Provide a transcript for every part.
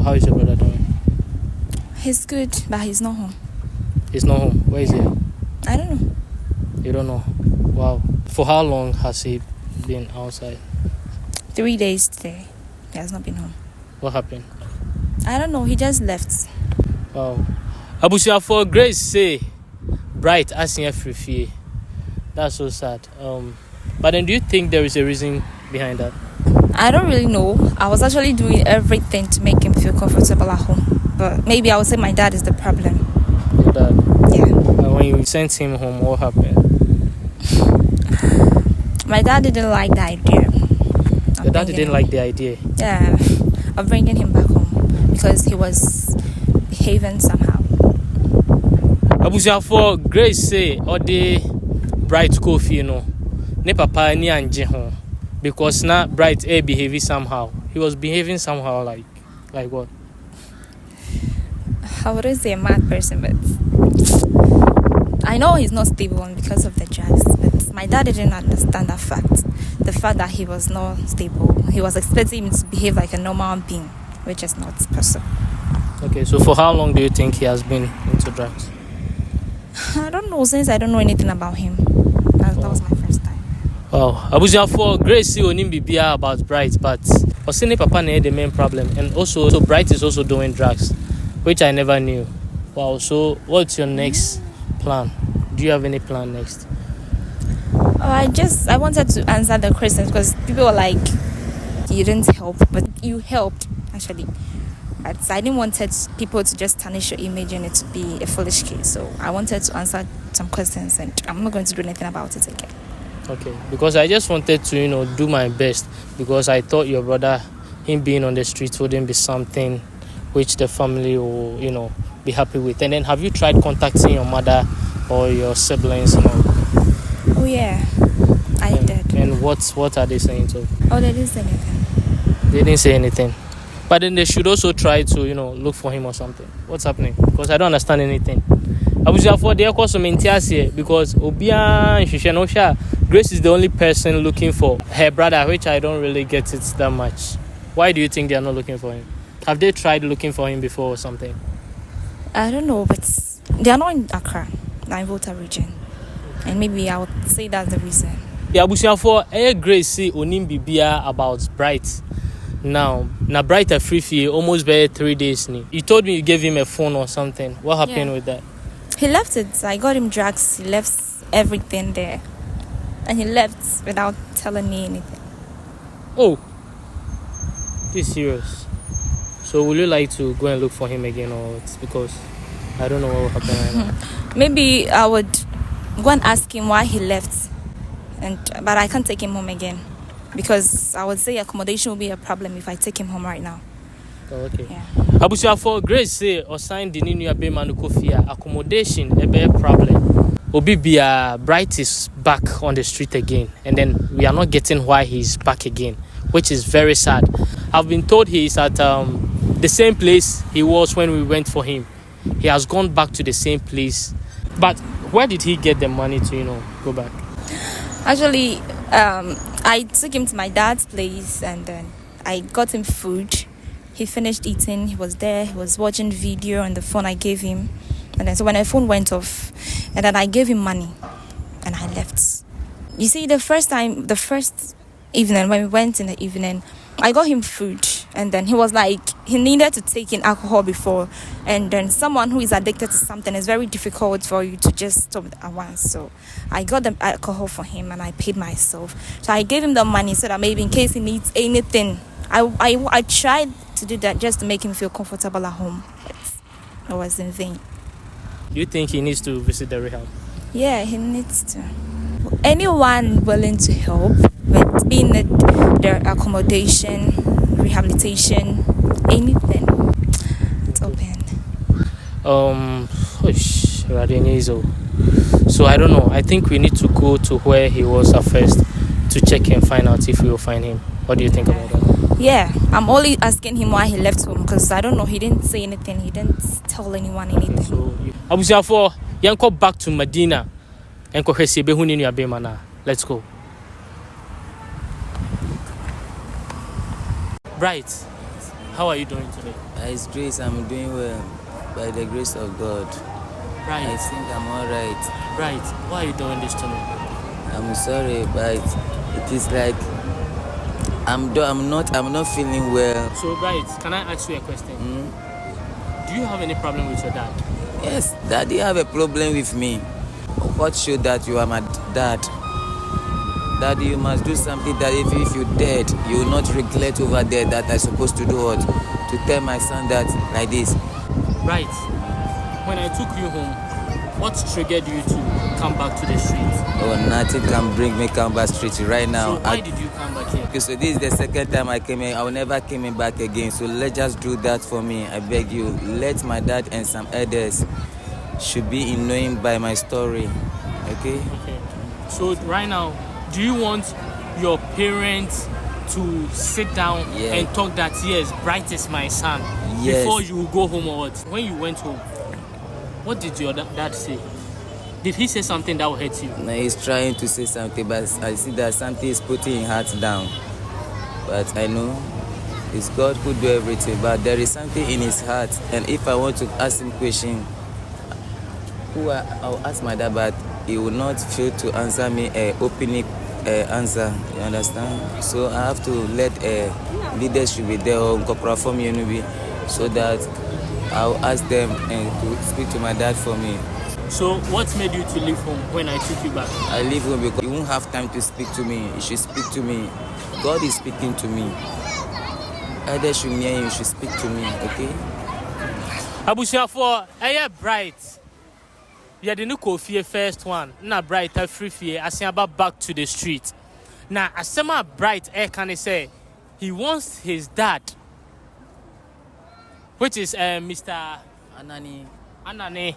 how is your brother doing? He's good, but he's not home. He's not home. Where is he? I don't know. You don't know? Wow. For how long has he been outside? 3 days today. He has not been home. What happened? I don't know. He just left. Wow. Abusia for Grace say Bright asking free fee. That's so sad. But then do you think there is a reason behind that? I don't really know. I was actually doing everything to make him feel comfortable at home. But maybe I would say my dad is the problem. Your dad? Yeah. And when you sent him home, what happened? My dad didn't like the idea. Your dad didn't like the idea? Yeah. Of bringing him back home. Because he was behaving somehow. Abusia for Grace say all the Bright coffee, you know. Ne papa ni anje home. Because now Bright behaving somehow. He was behaving somehow like what? I wouldn't say a mad person, but I know he's not stable because of the drugs. But my dad didn't understand that fact. The fact that he was not stable. He was expecting him to behave like a normal being, which is not possible. Okay, so for how long do you think he has been into drugs? I don't know, since I don't know anything about him. That was my first time. Wow. Abuja for Grace see onim bibia about Bright, but Osini Papa na the main problem. And also so Bright is also doing drugs, which I never knew. Wow, so what's your next plan? Do you have any plan next? I wanted to answer the questions because people were like, you didn't help, but you helped actually. But I didn't want people to just tarnish your image and it to be a foolish case. So I wanted to answer some questions and I'm not going to do anything about it again. Okay, because I just wanted to, do my best because I thought your brother, him being on the streets wouldn't be something which the family will, be happy with. And then have you tried contacting your mother or your siblings, Oh yeah, I did. And what are they saying to? Oh, they didn't say anything. They didn't say anything. But then they should also try to, look for him or something. What's happening? Because I don't understand anything. I was for the here because Obia Grace is the only person looking for her brother, which I don't really get it that much. Why do you think they are not looking for him? Have they tried looking for him before or something? I don't know, but they are not in Accra, they're in Volta region. And maybe I would say that's the reason. Yeah, Abusia for Grace see onim bibia about Bright. Now Bright a free fee almost by 3 days. You told me you gave him a phone or something. What happened with that? He left it. I got him drugs. He left everything there. And he left without telling me anything. Oh, this is serious. So will you like to go and look for him again, or it's because I don't know what will happen right now? Maybe I would go and ask him why he left. But I can't take him home again. Because I would say accommodation will be a problem if I take him home right now. Oh, okay. Yeah. Abusia for Grace say or sign the new abe manukofia accommodation a big problem. Obibia Bright is back on the street again, and then we are not getting why he's back again, which is very sad. I've been told he is at the same place he was when we went for him. He has gone back to the same place. But where did he get the money to, go back? Actually, I took him to my dad's place and then I got him food. He finished eating. He was there. He was watching video on the phone I gave him. And then so when my phone went off, and then I gave him money and I left. You see, the first evening, when we went in the evening, I got him food. And then he was like, he needed to take in alcohol before. And then someone who is addicted to something, is very difficult for you to just stop at once. So I got the alcohol for him and I paid myself. So I gave him the money so that maybe in case he needs anything. I tried to do that just to make him feel comfortable at home. But it was in vain. Do you think he needs to visit the rehab? Yeah, he needs to. Anyone willing to help with being their accommodation, rehabilitation, anything, it's open. So I don't know. I think we need to go to where he was at first to check and find out if we will find him. What do you think about that? Yeah, I'm only asking him why he left home because I don't know. He didn't say anything. He didn't tell anyone anything. So, Abusia for yanko back to Medina and ko hwese be huni nua be mana. Let's go. Bright, how are you doing today? By His grace, I'm doing well. By the grace of God, Right. I think I'm alright. Right. Why are you doing this to me? I'm sorry, but it is like I'm not feeling well. So, right, can I ask you a question? Do you have any problem with your dad? Yes, Daddy have a problem with me. What showed that you are my dad? Daddy, you must do something that if you're dead, you will not regret over there that I'm supposed to do what? To tell my son that like this. Right. When I took you home, what triggered you to come back to the street? Oh, nothing can bring me come back street right now. So why did you come back here? Okay, so this is the second time I came here. I will never come back again. So let's just do that for me. I beg you. Let my dad and some others should be in knowing by my story. Okay? Okay. So right now, do you want your parents to sit down Yeah. and talk that yes, Bright is my son Yes. before you go home or what? When you went home, what did your dad say? Did he say something that will hurt you? Now he's trying to say something, but I see that something is putting his heart down. But I know it's God who do everything. But there is something in his heart, and if I want to ask him question, I'll ask my dad, but he will not feel to answer me a opening answer. You understand? So I have to let leadership be there or corporal form so that I'll ask them to speak to my dad for me. So what made you to leave home when I took you back? I leave home because you won't have time to speak to me. You should speak to me. God is speaking to me. Either should near you, you should speak to me, okay? Abusiafo, Bright. Yeah, the new Kofi first one. Na Bright free fee. I about back to the street. Now, Asema Bright can say he wants his dad, which is Mr. Anani,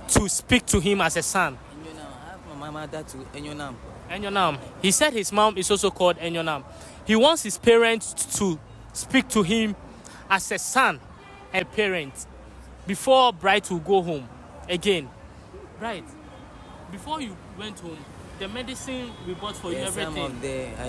to speak to him as a son. I have my mama that to Enyonam. Enyonam. He said his mom is also called Enyonam. He wants his parents to speak to him as a son and parent before Bright will go home again. Right. Before you went home, the medicine we bought for you, everything.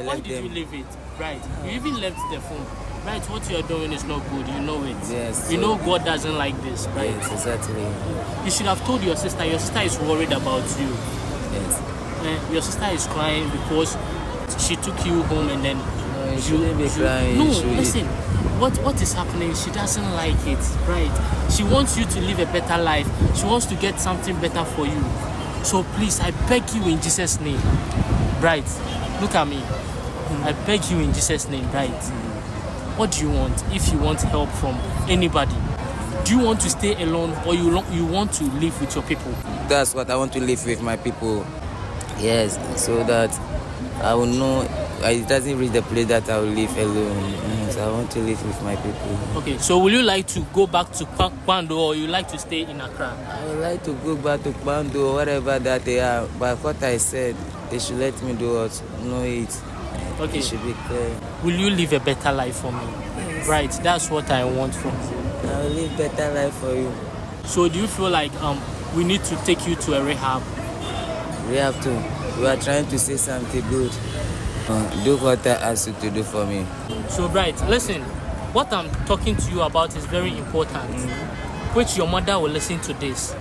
Why did you leave it? Right. You even left the phone. Right. What you are doing is not good. You know it. Yes. You know God doesn't like this. Right. Yes, exactly. You should have told your sister. Your sister is worried about you. Yes. Your sister is crying because she took you home and then No, you shouldn't be crying. No, You should- listen. What is happening? She doesn't like it, right? She wants you to live a better life. She wants to get something better for you. So please, I beg you in Jesus' name, right? Look at me. I beg you in Jesus' name, right? What do you want? If you want help from anybody, do you want to stay alone or you want to live with your people? That's what I want to live with my people. Yes, so that I will know it doesn't reach the place that I will live alone. So I want to live with my people. Okay, so will you like to go back to Kwando or you like to stay in Accra? I would like to go back to Kwando or whatever that they are. But what I said, they should let me do what? Know it. Okay. It should be clear. Will you live a better life for me? Yes. Right, that's what I want from you. I will live better life for you. So do you feel like we need to take you to a rehab? We have to. You are trying to say something good. Do what I ask you to do for me. So Bright, listen, what I'm talking to you about is very important, which your mother will listen to this.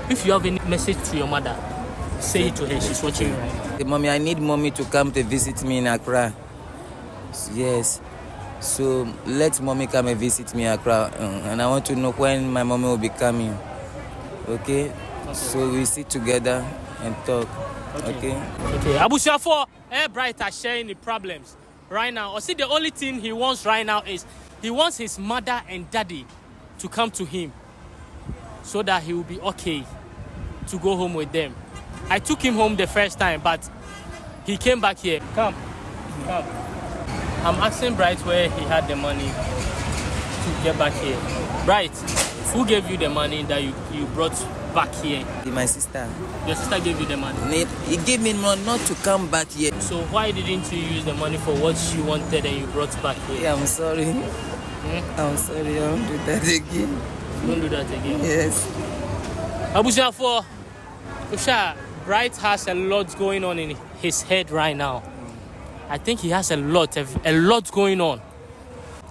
If you have any message to your mother, say it to her. She's watching right now. Hey, mommy, I need mommy to come to visit me in Accra. Yes. So let mommy come and visit me in Accra. And I want to know when my mommy will be coming. Okay? So we sit together and talk. Okay? Okay. Abusiafo, Bright are sharing the problems right now. Or see, the only thing he wants right now is he wants his mother and daddy to come to him so that he will be okay to go home with them. I took him home the first time, but he came back here. Come. I'm asking Bright where he had the money to get back here. Bright, who gave you the money that you brought back here? My sister. Your sister gave you the money. He gave me money not to come back here. So why didn't you use the money for what she wanted and you brought back here? Yeah, I'm sorry. I'm sorry. I won't do that again. Don't do that again. Yes. Abusiafo, Usha, Bright has a lot going on in his head right now. I think he has a lot going on.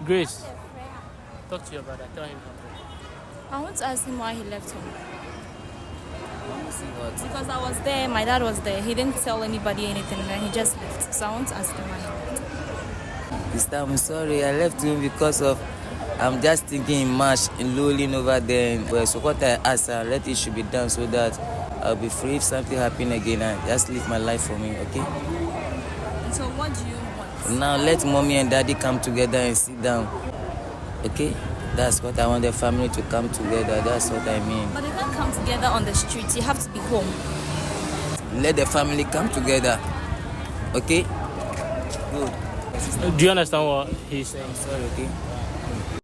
Grace, Talk to your brother. Tell him something. I want to ask him why he left home. Let me see what. Because I was there, my dad was there. He didn't tell anybody anything, and then he just left. So I want to ask him why he left. This time, I'm sorry. I left him because of I'm just thinking in March in lolling over there. Well, so what I asked, let it should be done so that I'll be free if something happen again. And just live my life for me, okay? So what do you want? Now let mommy and daddy come together and sit down, okay? That's what I want, the family to come together. That's what I mean. But they can't come together on the street. You have to be home. Let the family come together, okay? Good. Do you understand what he's saying? Sorry, okay?